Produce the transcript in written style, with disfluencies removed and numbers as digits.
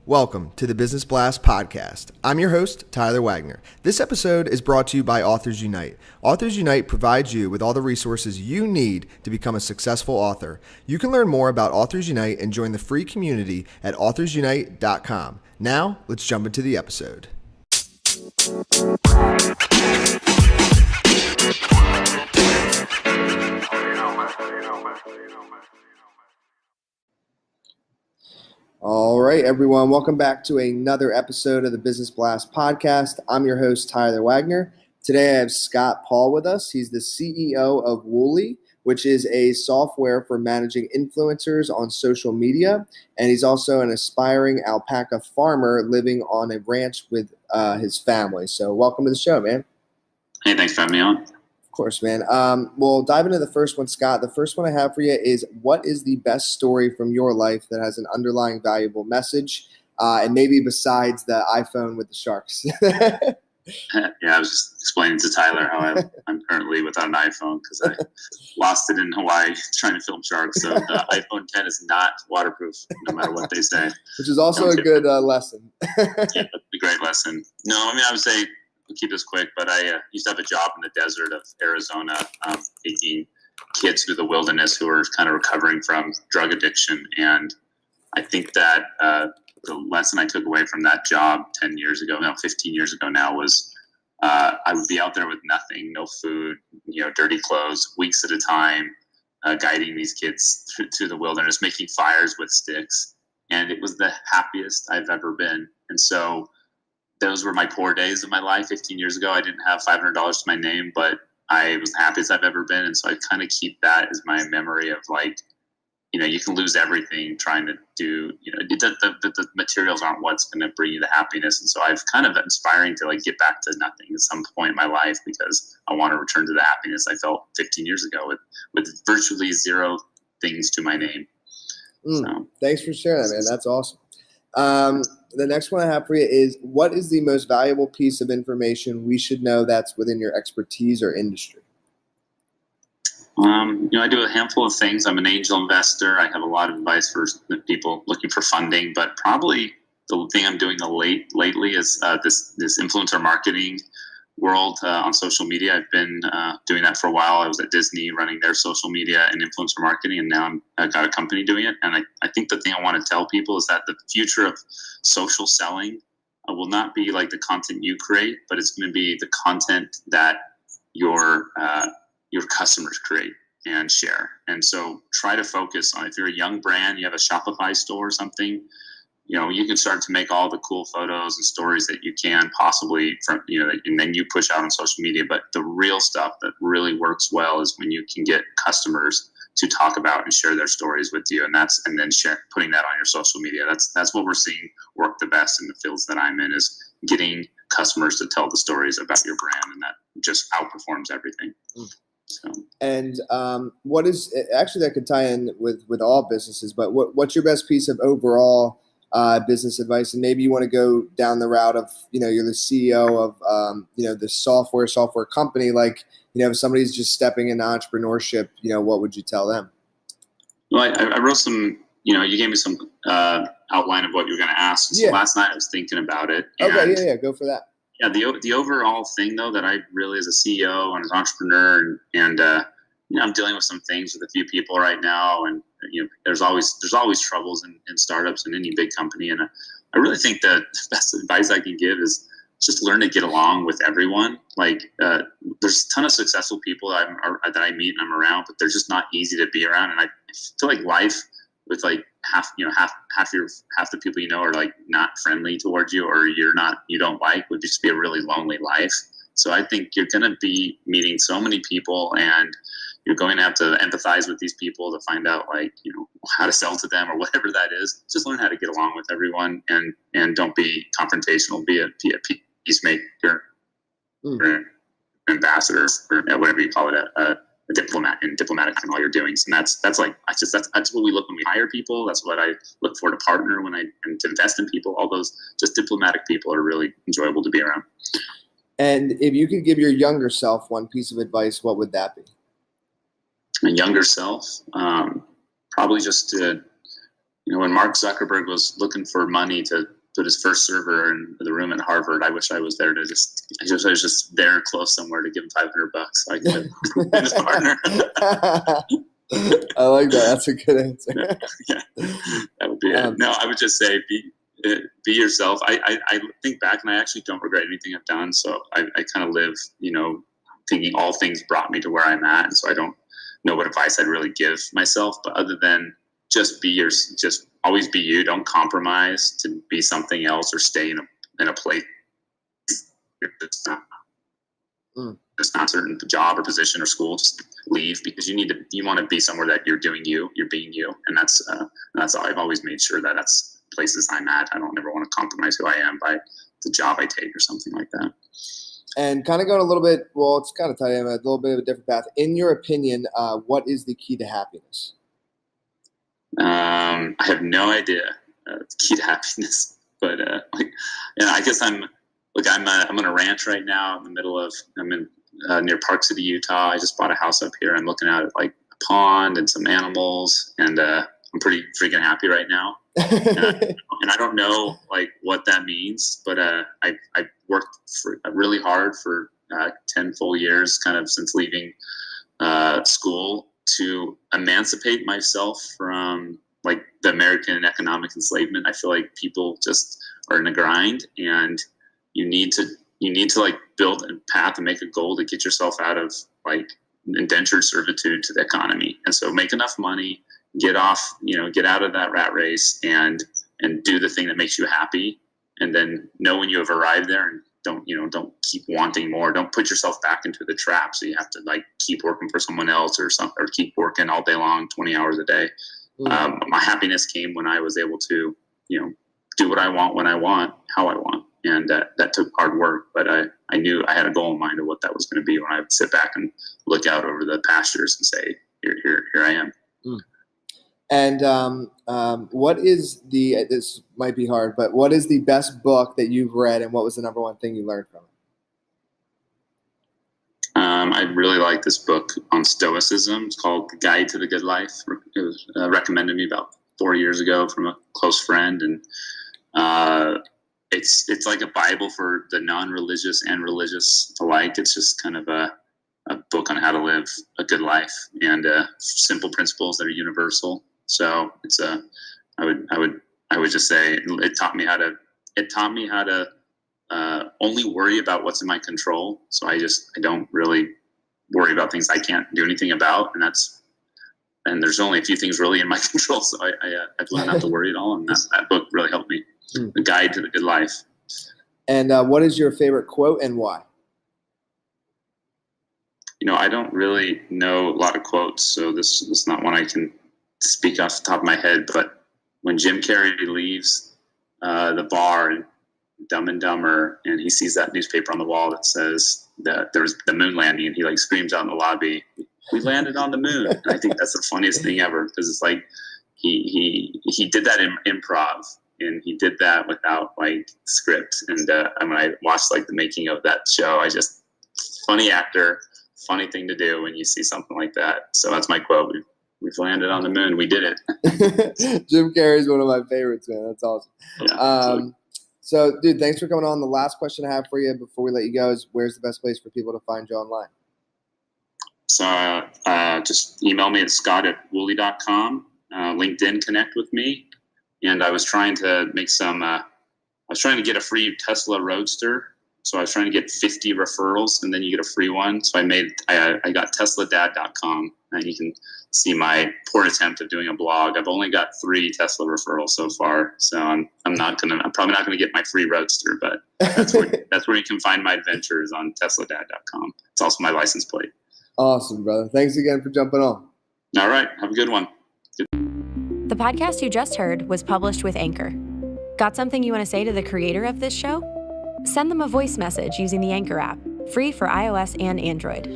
Welcome to the Business Blast podcast. I'm your host, Tyler Wagner. This episode is brought to you by Authors Unite. Authors Unite provides you with all the resources you need to become a successful author. You can learn more about Authors Unite and join the free community at authorsunite.com. Now, let's jump into the episode. All right, everyone. Welcome back to another episode of the Business Blast podcast. I'm your host, Tyler Wagner. Today, I have Scott Paul with us. He's the CEO of Woolly, which is a software for managing influencers on social media. And he's also an aspiring alpaca farmer living on a ranch with his family. So welcome to the show, man. Hey, thanks for having me on. Of course, man. We'll dive into the first one, Scott. The first one I have for you is, what is the best story from your life that has an underlying valuable message? And maybe besides the iPhone with the sharks. Yeah, I was just explaining to Tyler how I'm currently without an iPhone because I lost it in Hawaii trying to film sharks. So the iPhone 10 is not waterproof, no matter what they say. Which is also a good lesson. Yeah, a great lesson. No, I mean, I would say, we'll keep this quick, but I used to have a job in the desert of Arizona, taking kids through the wilderness who are kind of recovering from drug addiction. And I think that the lesson I took away from that job 15 years ago now was I would be out there with nothing, no food, dirty clothes, weeks at a time, guiding these kids through the wilderness, making fires with sticks. And it was the happiest I've ever been. And so those were my poor days of my life 15 years ago. I didn't have $500 to my name, but I was the happiest I've ever been. And so I kind of keep that as my memory of, like, you can lose everything trying to do, the materials aren't what's going to bring you the happiness. And so I've kind of inspiring to get back to nothing at some point in my life, because I want to return to the happiness I felt 15 years ago with virtually zero things to my name. So, thanks for sharing that, man. That's awesome. The next one I have for you is, what is the most valuable piece of information we should know that's within your expertise or industry? I do a handful of things. I'm an angel investor. I have a lot of advice for people looking for funding, but probably the thing I'm doing lately is this influencer marketing world on social media. I've been doing that for a while. I was at Disney running their social media and influencer marketing, and now I've got a company doing it. And I think the thing I want to tell people is that the future of social selling will not be like the content you create, but it's going to be the content that your customers create and share. And so try to focus on, if you're a young brand, you have a Shopify store or something, you can start to make all the cool photos and stories that you can possibly from, and then you push out on social media. But the real stuff that really works well is when you can get customers to talk about and share their stories with you. And then putting that on your social media. That's what we're seeing work the best in the fields that I'm in, is getting customers to tell the stories about your brand. And that just outperforms everything. So. And what is, actually that could tie in with all businesses, but what's your best piece of overall business advice? And maybe you want to go down the route of, you're the CEO of, the software company. Like, if somebody's just stepping into entrepreneurship, what would you tell them? Well, I wrote some, you gave me some outline of what you were going to ask. So last night I was thinking about it. Okay. Yeah. Go for that. Yeah. The overall thing, though, that I really, as a CEO and as an entrepreneur, and I'm dealing with some things with a few people right now, and there's always troubles in startups and any big company. And I really think that the best advice I can give is just learn to get along with everyone. Like, there's a ton of successful people that I meet and I'm around, but they're just not easy to be around. And I feel like life with half the people are not friendly towards you, or you don't like, would just be a really lonely life. So I think you're going to be meeting so many people, and you're going to have to empathize with these people to find out how to sell to them or whatever that is. Just learn how to get along with everyone, and don't be confrontational. Be a peacemaker, or ambassador, or whatever you call it, a diplomat in diplomatic in all you're doing. And that's what we look when we hire people. That's what I look for to partner and to invest in people. All those just diplomatic people are really enjoyable to be around. And if you could give your younger self one piece of advice, what would that be? My younger self, probably just to, when Mark Zuckerberg was looking for money to put his first server in the room at Harvard. I wish I was there to I was just there close somewhere to give him $500 so I could be his partner. I like that. That's a good answer. Yeah, that would be it. No, I would just say be yourself. I think back and I actually don't regret anything I've done. So I kind of live, thinking all things brought me to where I'm at. And so I don't know what advice I'd really give myself, but other than just always be you. Don't compromise to be something else or stay in a place that's not a certain job or position or school. Just leave, because you want to be somewhere that you're doing you're being you. And that's all. I've always made sure that that's places I'm at. I don't ever want to compromise who I am by the job I take or something like that. And kind of going a little bit, well, it's kind of tied in a little bit of a different path. In your opinion, what is the key to happiness? I have no idea the key to happiness, but I guess I'm on a ranch right now I'm in near Park City, Utah. I just bought a house up here. I'm looking out at like a pond and some animals, and I'm pretty freaking happy right now. And I don't know like what that means, but I worked really hard for 10 full years, kind of since leaving school, to emancipate myself from like the American economic enslavement. I feel like people just are in a grind, and you need to like build a path and make a goal to get yourself out of like indentured servitude to the economy. And so make enough money, get out of that rat race and do the thing that makes you happy. And then know when you have arrived there, and don't keep wanting more. Don't put yourself back into the trap. So you have to like keep working for someone else or keep working all day long, 20 hours a day. My happiness came when I was able to, do what I want, when I want, how I want. And that took hard work, but I knew I had a goal in mind of what that was going to be when I would sit back and look out over the pastures and say, here I am. And what is this might be hard, but what is the best book that you've read, and what was the number one thing you learned from it? I really like this book on Stoicism. It's called The Guide to the Good Life. It was recommended to me about 4 years ago from a close friend, and it's like a Bible for the non-religious and religious alike. It's just kind of a book on how to live a good life, and simple principles that are universal. So it's I would just say it taught me how to only worry about what's in my control. So I don't really worry about things I can't do anything about, and there's only a few things really in my control. So I've learned not to worry at all, and that book really helped me. The Guide to the Good Life. And what is your favorite quote and why? I don't really know a lot of quotes, so this is not one I can speak off the top of my head. But when Jim Carrey leaves the bar in Dumb and Dumber, and he sees that newspaper on the wall that says that there was the moon landing, and he like screams out in the lobby, "We landed on the moon!" And I think that's the funniest thing ever, because it's like he did that in improv. And he did that without like script. And when I watched like the making of that show, funny actor, funny thing to do when you see something like that. So that's my quote. We've landed on the moon. We did it. Jim Carrey is one of my favorites, man. That's awesome. Yeah, so, dude, thanks for coming on. The last question I have for you before we let you go is, where's the best place for people to find you online? So just email me at scott@woolly.com. LinkedIn, connect with me. And I was trying to make get a free Tesla Roadster. So I was trying to get 50 referrals, and then you get a free one. So I got tesladad.com, and you can see my poor attempt of doing a blog. I've only got 3 Tesla referrals so far. So I'm probably not gonna get my free Roadster, but that's where you can find my adventures on tesladad.com. It's also my license plate. Awesome, brother. Thanks again for jumping on. All right. Have a good one. The podcast you just heard was published with Anchor. Got something you want to say to the creator of this show? Send them a voice message using the Anchor app, free for iOS and Android.